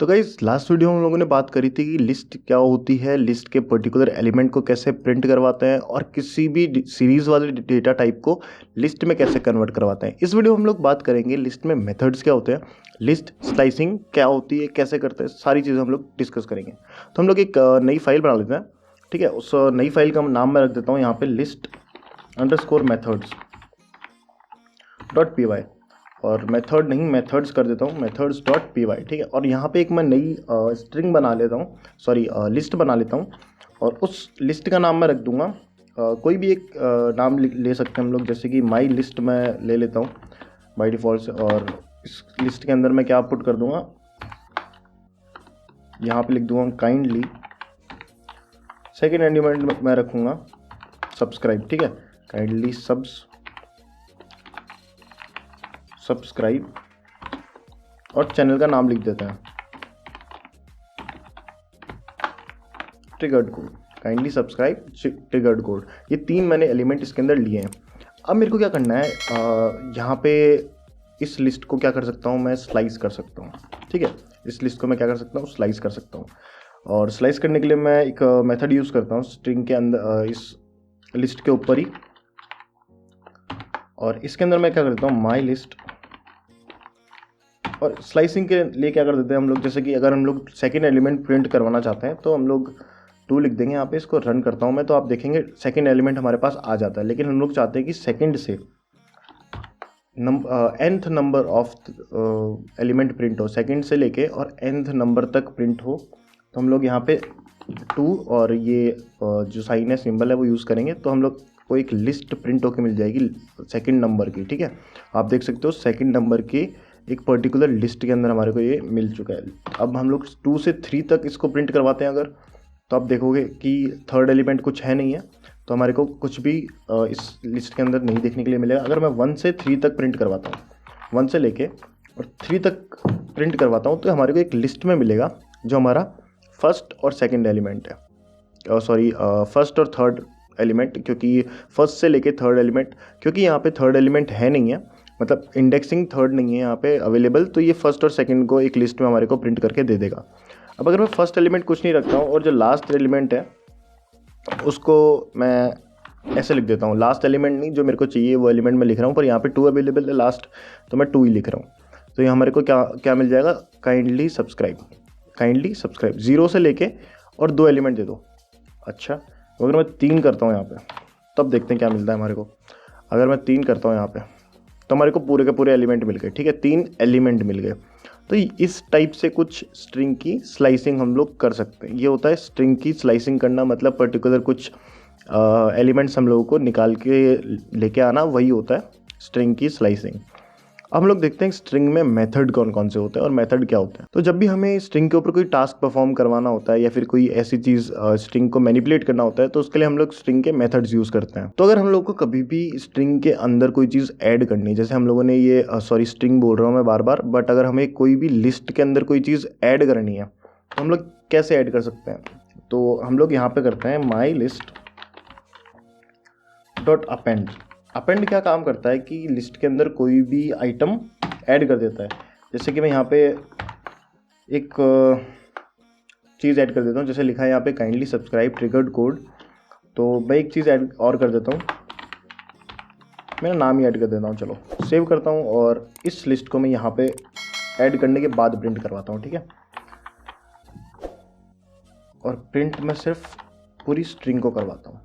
तो guys last video में हम लोगों ने बात करी थी कि लिस्ट क्या होती है, लिस्ट के पर्टिकुलर एलिमेंट को कैसे प्रिंट करवाते हैं और किसी भी सीरीज वाले डेटा टाइप को लिस्ट में कैसे कन्वर्ट करवाते हैं। इस वीडियो में हम लोग बात करेंगे लिस्ट में मेथड्स क्या होते हैं, लिस्ट स्लाइसिंग क्या होती है, कैसे करते हैं, सारी चीज़ें हम लोग डिस्कस करेंगे। तो हम लोग एक नई फाइल बना लेते हैं। ठीक है, उस नई फाइल का नाम मैं रख देता हूँ यहाँ पे list_methods.py और मेथड नहीं मेथड्स कर देता हूँ methods.py। ठीक है, और यहाँ पे एक मैं नई स्ट्रिंग बना लेता हूँ, लिस्ट बना लेता हूँ और उस लिस्ट का नाम मैं रख दूँगा कोई भी एक नाम ले सकते हैं हम लोग, जैसे कि माई लिस्ट मैं ले लेता हूँ बाय डिफ़ॉल्ट से। और इस लिस्ट के अंदर मैं क्या पुट कर दूँगा, यहाँ पे लिख दूँगा काइंडली, सेकेंड एलिमेंट मैं रखूँगा सब्सक्राइब। ठीक है, काइंडली सब्सक्राइब और चैनल का नाम लिख देते हैं triggered code, kindly subscribe triggered code. ये तीन मैंने एलिमेंट इसके अंदर लिए हैं। अब मेरे को क्या करना है, यहाँ पे इस लिस्ट को क्या कर सकता हूँ मैं, स्लाइस कर सकता हूँ। ठीक है, इस लिस्ट को मैं क्या कर सकता हूँ, स्लाइस कर सकता हूँ। और स्लाइस करने के लिए मैं एक मेथड यूज़ करता हूँ स्ट्रिंग के अंदर, इस लिस्ट के ऊपर ही। और इसके अंदर मैं क्या करता हूँ, माई लिस्ट, और स्लाइसिंग के लिए क्या कर देते हैं हम लोग, जैसे कि अगर हम लोग सेकेंड एलिमेंट प्रिंट करवाना चाहते हैं तो हम लोग 2 लिख देंगे। यहाँ पे इसको रन करता हूँ मैं, तो आप देखेंगे सेकेंड एलिमेंट हमारे पास आ जाता है। लेकिन हम लोग चाहते हैं कि सेकेंड से nth number of element print हो, सेकेंड से लेके और nth नंबर तक प्रिंट हो। तो हम लोग यहाँ पे 2 और ये जो साइन है, सिंबल है, वो यूज़ करेंगे। तो हम लोग को एक लिस्ट प्रिंट होकर मिल जाएगी सेकेंड नंबर की। ठीक है, आप देख सकते हो सेकेंड नंबर की एक पर्टिकुलर लिस्ट के अंदर हमारे को ये मिल चुका है। अब हम लोग 2 से 3 तक इसको प्रिंट करवाते हैं अगर, तो आप देखोगे कि थर्ड एलिमेंट कुछ है नहीं है, तो हमारे को कुछ भी इस लिस्ट के अंदर नहीं देखने के लिए मिलेगा। अगर मैं 1 से 3 तक प्रिंट करवाता हूँ, 1 से लेके और 3 तक प्रिंट करवाता हूँ, तो हमारे को एक लिस्ट में मिलेगा जो हमारा फर्स्ट और सेकेंड एलिमेंट है, फर्स्ट और थर्ड एलिमेंट, क्योंकि फर्स्ट से लेके थर्ड एलिमेंट, क्योंकि यहाँ पे थर्ड एलिमेंट है नहीं है, मतलब इंडेक्सिंग थर्ड नहीं है यहाँ पे अवेलेबल, तो ये फर्स्ट और सेकंड को एक लिस्ट में हमारे को प्रिंट करके दे देगा। अब अगर मैं फर्स्ट एलिमेंट कुछ नहीं रखता हूँ और जो लास्ट एलिमेंट है उसको मैं ऐसे लिख देता हूँ, लास्ट एलिमेंट नहीं, जो मेरे को चाहिए वो एलिमेंट मैं लिख रहा हूँ, पर यहाँ पे 2 अवेलेबल है लास्ट, तो मैं 2 ही लिख रहा हूँ। तो ये हमारे को क्या मिल जाएगा, काइंडली सब्सक्राइब 0 से लेके और 2 एलिमेंट दे दो। अच्छा, अगर मैं 3 करता हूँ यहाँ पे, तब देखते हैं क्या मिलता है हमारे को। अगर मैं 3 करता हूँ यहाँ पे, तो हमारे को पूरे के पूरे एलिमेंट मिल गए। ठीक है, 3 एलिमेंट मिल गए। तो इस टाइप से कुछ स्ट्रिंग की स्लाइसिंग हम लोग कर सकते हैं। ये होता है स्ट्रिंग की स्लाइसिंग करना, मतलब पर्टिकुलर कुछ एलिमेंट्स हम लोगों को निकाल के लेके आना, वही होता है स्ट्रिंग की स्लाइसिंग। अब हम लोग देखते हैं स्ट्रिंग में मेथड कौन कौन से होते हैं और मेथड क्या होते हैं। तो जब भी हमें स्ट्रिंग के ऊपर कोई टास्क परफॉर्म करवाना होता है या फिर कोई ऐसी चीज़ स्ट्रिंग को मैनिपुलेट करना होता है, तो उसके लिए हम लोग स्ट्रिंग के मेथड्स यूज़ करते हैं। तो अगर हम लोग को कभी भी स्ट्रिंग के अंदर कोई चीज़ ऐड करनी है, जैसे हम लोगों ने ये स्ट्रिंग बोल रहा हूँ मैं बार बार, बट अगर हमें कोई भी लिस्ट के अंदर कोई चीज़ ऐड करनी है तो हम लोग कैसे ऐड कर सकते हैं। तो हम लोग यहाँ पे करते हैं my list dot append. Append क्या काम करता है कि लिस्ट के अंदर कोई भी आइटम ऐड कर देता है। जैसे कि मैं यहाँ पे एक चीज़ ऐड कर देता हूँ, जैसे लिखा है यहाँ पे काइंडली सब्सक्राइब ट्रिगर्ड कोड, तो मैं एक चीज़ ऐड और कर देता हूँ, मेरा नाम ही ऐड कर देता हूँ। चलो सेव करता हूँ और इस लिस्ट को मैं यहाँ पे ऐड करने के बाद प्रिंट करवाता हूँ। ठीक है, और प्रिंट मैं सिर्फ पूरी स्ट्रिंग को करवाता हूँ।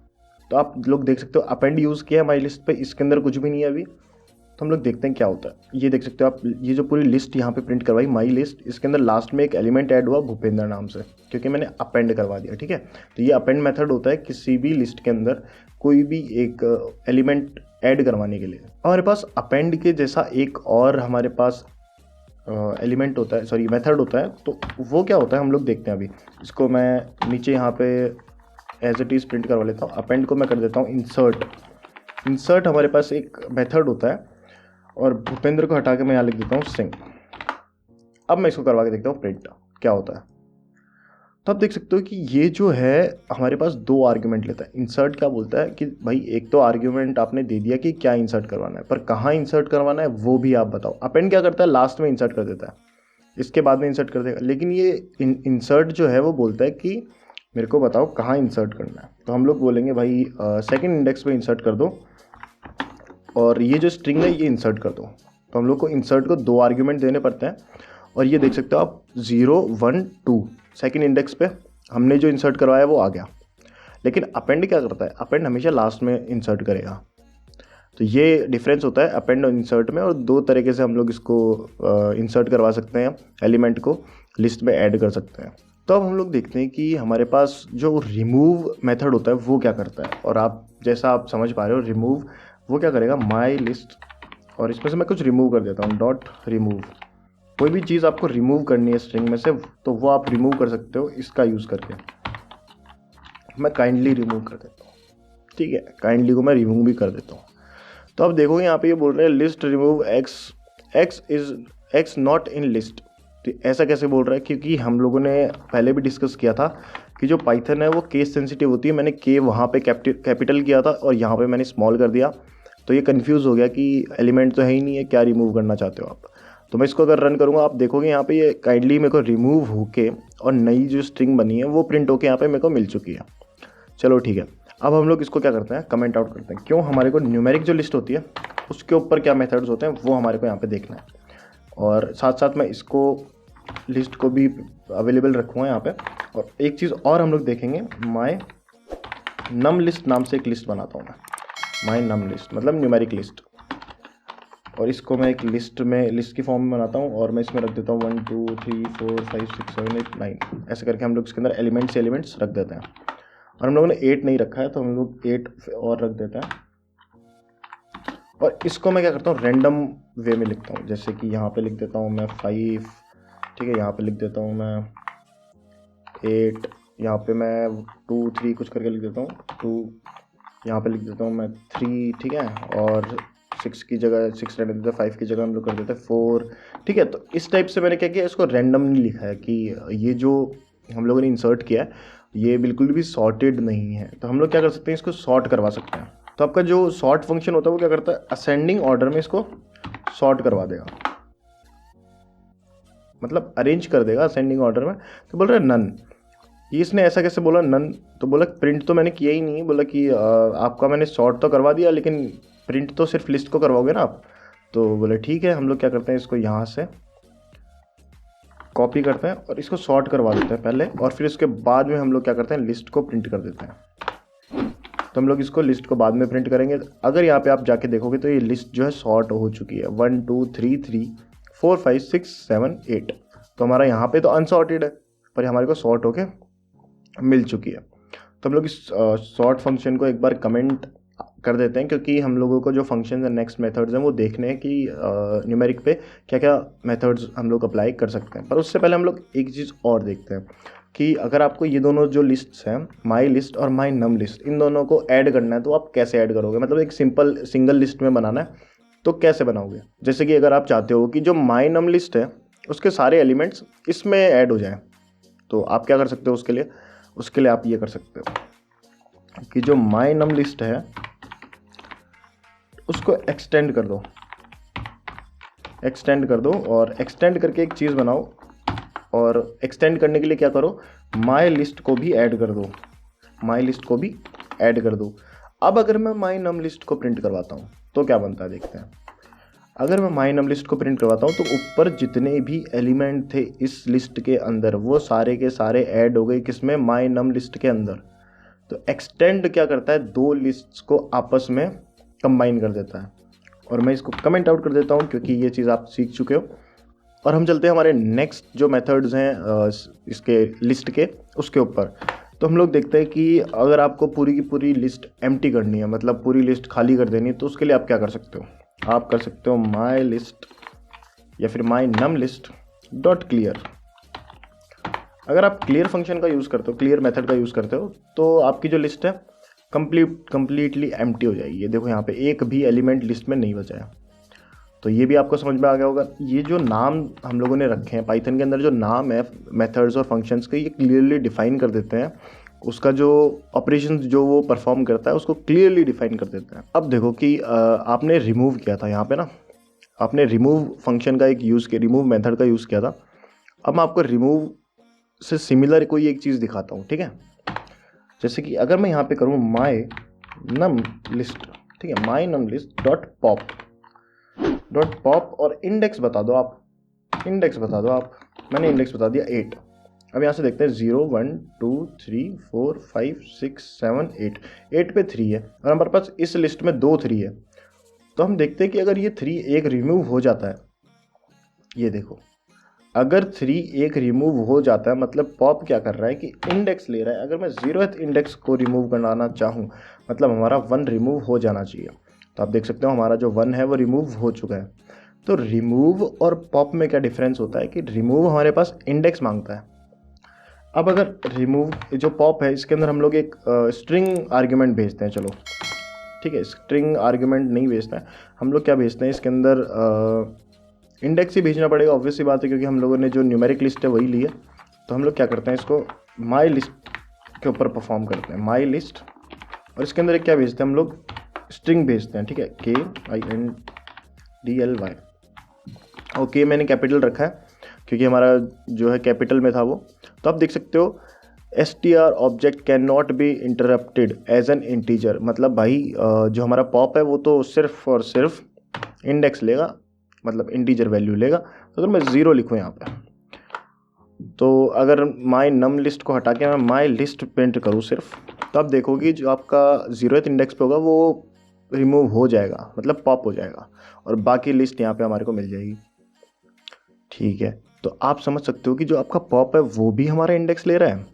तो आप लोग देख सकते हो अपेंड यूज़ किया है माई लिस्ट पे, इसके अंदर कुछ भी नहीं है अभी। तो हम लोग देखते हैं क्या होता है। ये देख सकते हो आप, ये जो पूरी लिस्ट यहाँ पे प्रिंट करवाई माई लिस्ट, इसके अंदर लास्ट में एक एलिमेंट ऐड हुआ भूपेंद्र नाम से, क्योंकि मैंने अपेंड करवा दिया। ठीक है, तो ये अपेंड मेथड होता है किसी भी लिस्ट के अंदर कोई भी एक एलिमेंट ऐड करवाने के लिए। हमारे पास अपेंड के जैसा एक और हमारे पास एलिमेंट होता है, मेथड होता है। तो वो क्या होता है हम लोग देखते हैं अभी। इसको मैं नीचे यहाँ पे एज इट इज़ प्रिंट करवा लेता हूँ। अपेंड को मैं कर देता हूँ इंसर्ट हमारे पास एक मेथड होता है, और भूपेंद्र को हटा के मैं यहाँ लिख देता हूँ सिंह। अब मैं इसको करवा के देखता हूँ प्रिंट क्या होता है। तो आप देख सकते हो कि ये जो है हमारे पास 2 आर्ग्यूमेंट लेता है। इंसर्ट क्या बोलता है कि भाई एक तो आर्ग्यूमेंट आपने दे दिया कि क्या इंसर्ट करवाना है, पर कहाँ इंसर्ट करवाना है वो भी आप बताओ। अपेंड क्या करता है, लास्ट में इंसर्ट कर देता है। इसके बाद में इंसर्ट कर देगा। लेकिन ये इंसर्ट जो है वो बोलता है कि मेरे को बताओ कहाँ इंसर्ट करना है। तो हम लोग बोलेंगे भाई सेकंड इंडेक्स पे इंसर्ट कर दो और ये जो स्ट्रिंग है ये इंसर्ट कर दो। तो हम लोग को इंसर्ट को 2 आर्ग्यूमेंट देने पड़ते हैं और ये देख सकते हो आप 0 1 2 सेकंड इंडेक्स पे हमने जो इंसर्ट करवाया वो आ गया। लेकिन अपेंड क्या करता है, अपेंड हमेशा लास्ट में इंसर्ट करेगा। तो ये डिफरेंस होता है अपेंड और इंसर्ट में, और 2 तरीके से हम लोग इसको इंसर्ट करवा सकते हैं, एलिमेंट को लिस्ट में ऐड कर सकते हैं। तो अब हम लोग देखते हैं कि हमारे पास जो रिमूव मेथड होता है वो क्या करता है। और आप जैसा आप समझ पा रहे हो, रिमूव वो क्या करेगा, माई लिस्ट, और इसमें से मैं कुछ रिमूव कर देता हूँ, डॉट रिमूव। कोई भी चीज़ आपको रिमूव करनी है स्ट्रिंग में से तो वो आप रिमूव कर सकते हो इसका यूज़ करके। मैं काइंडली रिमूव कर देता हूँ, ठीक है, काइंडली को मैं रिमूव भी कर देता हूँ। तो अब देखोगे यहाँ पे ये बोल रहे हैं list remove x not in list. तो ऐसा कैसे बोल रहा है, क्योंकि हम लोगों ने पहले भी डिस्कस किया था कि जो पाइथन है वो केस सेंसिटिव होती है। मैंने के वहाँ पे कैपिटल किया था और यहाँ पे मैंने स्मॉल कर दिया, तो ये कंफ्यूज हो गया कि एलिमेंट तो है ही नहीं है, क्या रिमूव करना चाहते हो आप। तो मैं इसको अगर रन करूँगा आप देखोगे यहाँ पे ये काइंडली मेरे को रिमूव होके और नई जो स्ट्रिंग बनी है वो प्रिंट होके यहाँ पे मेरे को मिल चुकी है। चलो ठीक है, अब हम लोग इसको क्या करते हैं, कमेंट आउट करते हैं। क्यों, हमारे को न्यूमेरिक जो लिस्ट होती है उसके ऊपर क्या मेथड्स होते हैं वो हमारे को यहाँ पे देखना है। और साथ साथ मैं इसको लिस्ट को भी अवेलेबल रखूँगा यहाँ पे। और एक चीज़ और हम लोग देखेंगे, माई नम लिस्ट नाम से एक लिस्ट बनाता हूँ मैं, माई नम लिस्ट मतलब न्यूमेरिक लिस्ट। और इसको मैं एक लिस्ट की फॉर्म में बनाता हूँ और मैं इसमें रख देता हूँ 1 2 3 4 5 6 7 8 9, ऐसे करके हम लोग इसके अंदर एलिमेंट्स रख देते हैं। और हम लोगों ने 8 नहीं रखा है तो हम लोग 8 और रख देते हैं। और इसको मैं क्या करता हूँ, रैंडम वे में लिखता हूँ। जैसे कि यहाँ पे लिख देता हूँ मैं 5, ठीक है, यहाँ पे लिख देता हूँ मैं 8, यहाँ पे मैं 2 3 कुछ करके लिख देता हूँ 2, यहाँ पे लिख देता हूँ मैं 3, ठीक है, और 6 की जगह 6 रहने देते हैं, 5 की जगह हम लोग कर देते हैं 4, ठीक है। तो इस टाइप से मैंने क्या किया, इसको रैंडम नहीं लिखा है कि ये जो हम लोगों ने इंसर्ट किया है ये बिल्कुल भी सॉर्टेड नहीं है। तो हम लोग क्या कर सकते हैं, इसको सॉर्ट करवा सकते हैं। तो आपका जो सॉर्ट फंक्शन होता है वो क्या करता है, असेंडिंग ऑर्डर में इसको सॉर्ट करवा देगा, मतलब अरेंज कर देगा असेंडिंग ऑर्डर में। तो बोल रहा है नन, ये इसने ऐसा कैसे बोला नन, तो बोला प्रिंट तो मैंने किया ही नहीं, बोला कि आपका मैंने सॉर्ट तो करवा दिया लेकिन प्रिंट तो सिर्फ लिस्ट को करवाओगे ना आप। तो बोले ठीक है, हम लोग क्या करते हैं, इसको यहाँ से कॉपी करते हैं और इसको सॉर्ट करवा देते हैं पहले, और फिर इसके बाद में हम लोग क्या करते हैं, लिस्ट को प्रिंट कर देते हैं। तो हम लोग इसको लिस्ट को बाद में प्रिंट करेंगे। अगर यहाँ पे आप जाके देखोगे तो ये लिस्ट जो है सॉर्ट हो चुकी है, 1 2 3 3 4 5 6 7 8। तो हमारा यहाँ पे तो अनसॉर्टेड है पर हमारे को सॉर्ट होके मिल चुकी है। तो हम लोग इस सॉर्ट फंक्शन को एक बार कमेंट कर देते हैं, क्योंकि हम लोगों को जो फंक्शन एंड नेक्स्ट मेथड्स हैं वो देखने हैं कि न्यूमेरिक पे क्या क्या मेथड्स हम लोग अप्लाई कर सकते हैं। पर उससे पहले हम लोग एक चीज़ और देखते हैं कि अगर आपको ये दोनों जो लिस्ट्स हैं, माई लिस्ट और माई नम लिस्ट, इन दोनों को ऐड करना है तो आप कैसे ऐड करोगे, मतलब एक सिंगल लिस्ट में बनाना है तो कैसे बनाओगे। जैसे कि अगर आप चाहते हो कि जो माई नम लिस्ट है उसके सारे एलिमेंट्स इसमें ऐड हो जाएं, तो आप क्या कर सकते हो, उसके लिए आप ये कर सकते हो कि जो माई नम लिस्ट है उसको एक्सटेंड कर दो, और एक्सटेंड करके एक चीज़ बनाओ। और एक्सटेंड करने के लिए क्या करो, माई लिस्ट को भी ऐड कर दो, अब अगर मैं माई नम लिस्ट को प्रिंट करवाता हूँ तो क्या बनता है देखते हैं। अगर मैं माई नम लिस्ट को प्रिंट करवाता हूँ तो ऊपर जितने भी एलिमेंट थे इस लिस्ट के अंदर वो सारे के सारे ऐड हो गए, किसमें, माई नम लिस्ट के अंदर। तो एक्सटेंड क्या करता है, 2 लिस्ट्स को आपस में कंबाइन कर देता है। और मैं इसको कमेंट आउट कर देता हूँ क्योंकि ये चीज़ आप सीख चुके हो। और हम चलते हैं हमारे नेक्स्ट जो मेथड्स हैं इसके लिस्ट के उसके ऊपर। तो हम लोग देखते हैं कि अगर आपको पूरी की पूरी लिस्ट एम्प्टी करनी है, मतलब पूरी लिस्ट खाली कर देनी है, तो उसके लिए आप क्या कर सकते हो, आप कर सकते हो माई लिस्ट या फिर माई नम लिस्ट डॉट क्लियर। अगर आप क्लियर फंक्शन का यूज़ करते हो, क्लियर मेथड का यूज़ करते हो, तो आपकी जो लिस्ट है कंप्लीटली एम्प्टी हो जाएगी। ये देखो यहाँ पे एक भी एलिमेंट लिस्ट में नहीं बचा है। तो ये भी आपको समझ में आ गया होगा। ये जो नाम हम लोगों ने रखे हैं पाइथन के अंदर, जो नाम है मेथड्स और फंक्शंस के, ये क्लियरली डिफाइन कर देते हैं उसका जो ऑपरेशन जो वो परफॉर्म करता है उसको क्लियरली डिफाइन कर देते हैं। अब देखो कि आपने रिमूव किया था यहाँ पे ना, आपने रिमूव फंक्शन का एक यूज़ किया, रिमूव मेथड का यूज़ किया था। अब मैं आपको रिमूव से सिमिलर कोई एक चीज़ दिखाता हूँ, ठीक है। जैसे कि अगर मैं यहाँ पे करूँ माई नम लिस्ट, ठीक है, माई नम लिस्ट डॉट पॉप और इंडेक्स बता दो आप, मैंने इंडेक्स बता दिया 8। अब यहाँ से देखते हैं 0 1 2 3 4 5 6 7 8, 8 पे 3 है और हमारे पास इस लिस्ट में 2 3 है। तो हम देखते हैं कि अगर ये 3 एक रिमूव हो जाता है, ये देखो, अगर 3 एक रिमूव हो जाता है मतलब पॉप क्या कर रहा है कि इंडेक्स ले रहा है। अगर मैं 0th इंडेक्स को रिमूव कराना चाहूँ मतलब हमारा 1 रिमूव हो जाना चाहिए। तो आप देख सकते हो हमारा जो 1 है वो रिमूव हो चुका है। तो रिमूव और पॉप में क्या डिफरेंस होता है कि रिमूव हमारे पास इंडेक्स मांगता है। अब अगर रिमूव जो पॉप है इसके अंदर हम लोग एक स्ट्रिंग आर्ग्यूमेंट भेजते हैं, चलो ठीक है, स्ट्रिंग आर्ग्यूमेंट नहीं भेजते हैं हम लोग, क्या भेजते हैं इसके अंदर इंडेक्स ही भेजना पड़ेगा, ऑब्वियस सी बात है, क्योंकि हम लोगों ने जो न्यूमेरिक लिस्ट है वही ली है। तो हम लोग क्या करते हैं, इसको माई लिस्ट के ऊपर परफॉर्म करते हैं, माई लिस्ट, और इसके अंदर एक क्या भेजते हैं हम लोग, स्ट्रिंग भेजते हैं, ठीक है, KINDLY। ओके, मैंने कैपिटल रखा है क्योंकि हमारा जो है कैपिटल में था वो। तो आप देख सकते हो str object can not be interpreted as an integer, मतलब भाई जो हमारा पॉप है वो तो सिर्फ और सिर्फ इंडेक्स लेगा, मतलब इंटीजर वैल्यू लेगा। तो अगर मैं 0 लिखूँ यहाँ पे, तो अगर माई नम लिस्ट को हटा के मैं माई लिस्ट प्रिंट करूँ सिर्फ, तो आप देखोगे जो आपका 0th इंडेक्स पे होगा वो रिमूव हो जाएगा, मतलब पॉप हो जाएगा, और बाकी लिस्ट यहाँ पे हमारे को मिल जाएगी, ठीक है। तो आप समझ सकते हो कि जो आपका पॉप है वो भी हमारा इंडेक्स ले रहा है,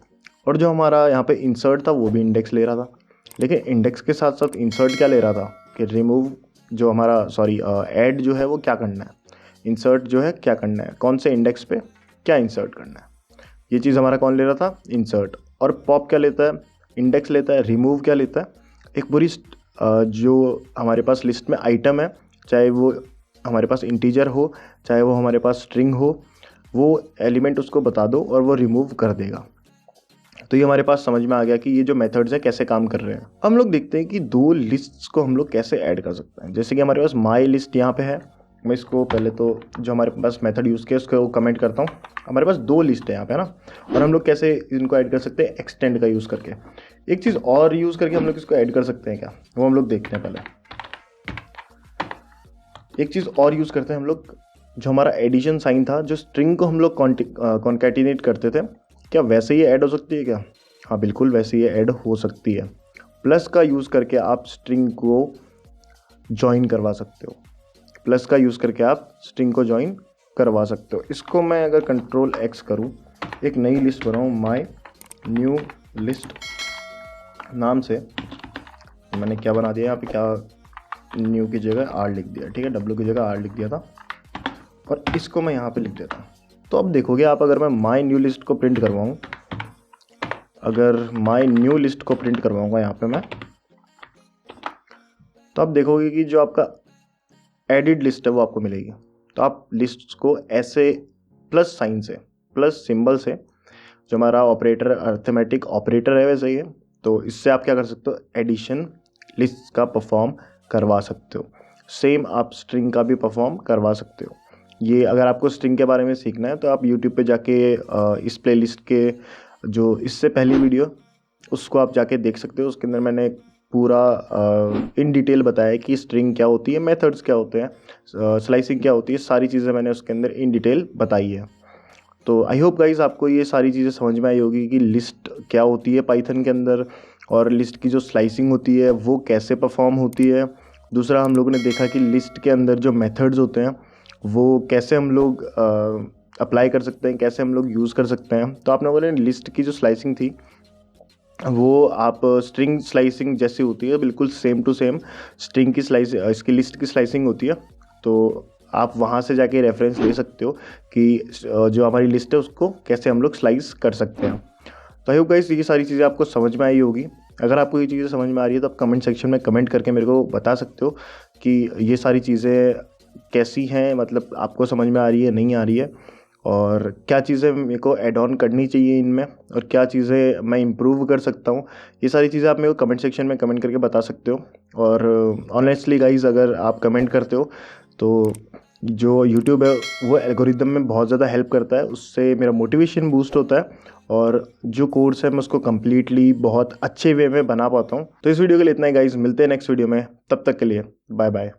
और जो हमारा यहाँ पे इंसर्ट था वो भी इंडेक्स ले रहा था। लेकिन इंडेक्स के साथ साथ इंसर्ट क्या ले रहा था कि रिमूव जो हमारा ऐड जो है वो क्या करना है, इंसर्ट जो है क्या करना है, कौन से इंडेक्स पे क्या इंसर्ट करना है, ये चीज़ हमारा कौन ले रहा था, इंसर्ट। और पॉप क्या लेता है, इंडेक्स लेता है। रिमूव क्या लेता है, एक पूरी जो हमारे पास लिस्ट में आइटम है, चाहे वो हमारे पास इंटीजर हो चाहे वो हमारे पास स्ट्रिंग हो, वो एलिमेंट उसको बता दो और वो रिमूव कर देगा। तो ये हमारे पास समझ में आ गया कि ये जो मेथड्स हैं कैसे काम कर रहे हैं। हम लोग देखते हैं कि दो लिस्ट्स को हम लोग कैसे ऐड कर सकते हैं। जैसे कि हमारे पास माई लिस्ट यहाँ पे है, मैं इसको पहले तो जो हमारे पास मेथड यूज़ किया उसको कमेंट करता हूँ। हमारे पास 2 लिस्ट है यहाँ पे, है ना, और हम लोग कैसे इनको ऐड कर सकते हैं, एक्सटेंड का यूज़ करके। एक चीज़ और यूज़ करके हम लोग इसको ऐड कर सकते हैं क्या, वो हम लोग देखते हैं। पहले एक चीज़ और यूज़ करते हैं हम लोग, जो हमारा एडिशन साइन था, जो स्ट्रिंग को हम लोग कॉन्कैटिनेट करते थे, क्या वैसे ही ऐड हो सकती है क्या? हाँ बिल्कुल, वैसे ही ऐड हो सकती है। प्लस का यूज़ करके आप स्ट्रिंग को ज्वाइन करवा सकते हो, प्लस का यूज़ करके आप स्ट्रिंग को ज्वाइन करवा सकते हो। इसको मैं अगर कंट्रोल X करूँ, एक नई लिस्ट बनाऊँ माई न्यू लिस्ट नाम से, मैंने क्या बना दिया यहाँ पे, क्या न्यू की जगह R लिख दिया, ठीक है, W की जगह R लिख दिया था, और इसको मैं यहाँ पे लिख देता हूँ। तो अब देखोगे आप, अगर मैं माई न्यू लिस्ट को प्रिंट करवाऊँ, अगर माई न्यू लिस्ट को प्रिंट करवाऊँगा यहाँ पे मैं, तो आप देखोगे कि जो आपका एडिड लिस्ट है वो आपको मिलेगी। तो आप लिस्ट को ऐसे प्लस साइन से, प्लस सिंबल से, जो हमारा ऑपरेटर अर्थमेटिक ऑपरेटर है वैसे ही है, तो इससे आप क्या कर सकते हो, एडिशन लिस्ट का परफॉर्म करवा सकते हो। सेम आप स्ट्रिंग का भी परफॉर्म करवा सकते हो। ये अगर आपको स्ट्रिंग के बारे में सीखना है तो आप यूट्यूब पे जाके इस प्लेलिस्ट के जो इससे पहली वीडियो उसको आप जाके देख सकते हो। उसके अंदर मैंने पूरा इन डिटेल बताया कि स्ट्रिंग क्या होती है, मेथड्स क्या होते हैं, स्लाइसिंग क्या होती है, सारी चीज़ें मैंने उसके अंदर इन डिटेल बताई है। तो आई होप गाइज आपको ये सारी चीज़ें समझ में आई होगी कि लिस्ट क्या होती है पाइथन के अंदर, और लिस्ट की जो स्लाइसिंग होती है वो कैसे परफॉर्म होती है। दूसरा, हम लोगों ने देखा कि लिस्ट के अंदर जो मेथड्स होते हैं वो कैसे हम लोग अप्लाई कर सकते हैं, कैसे हम लोग यूज़ कर सकते हैं। तो आप लोगों ने लिस्ट की जो स्लाइसिंग थी वो आप स्ट्रिंग स्लाइसिंग जैसी होती है, बिल्कुल सेम टू सेम स्ट्रिंग की स्लाइस इसकी लिस्ट की स्लाइसिंग होती है। तो आप वहाँ से जाके रेफरेंस ले सकते हो कि जो हमारी लिस्ट है उसको कैसे हम लोग स्लाइस कर सकते हैं। तो आई होप गाइस ये सारी चीज़ें आपको समझ में आई होगी। अगर आपको ये चीज़ें समझ में आ रही है तो आप कमेंट सेक्शन में कमेंट करके मेरे को बता सकते हो कि ये सारी चीज़ें कैसी हैं, मतलब आपको समझ में आ रही है, नहीं आ रही है, और क्या चीज़ें मेरे को ऐड ऑन करनी चाहिए इनमें, और क्या चीज़ें मैं इम्प्रूव कर सकता हूँ। ये सारी चीज़ें आप मेरे को कमेंट सेक्शन में कमेंट करके बता सकते हो। और ऑनेस्टली गाइज, अगर आप कमेंट करते हो तो जो यूट्यूब है वो एल्गोरिदम में बहुत ज़्यादा हेल्प करता है, उससे मेरा मोटिवेशन बूस्ट होता है और जो कोर्स है मैं उसको कम्प्लीटली बहुत अच्छे वे में बना पाता हूँ। तो इस वीडियो के लिए इतना ही गाइज, मिलते हैं नेक्स्ट वीडियो में, तब तक के लिए बाय बाय।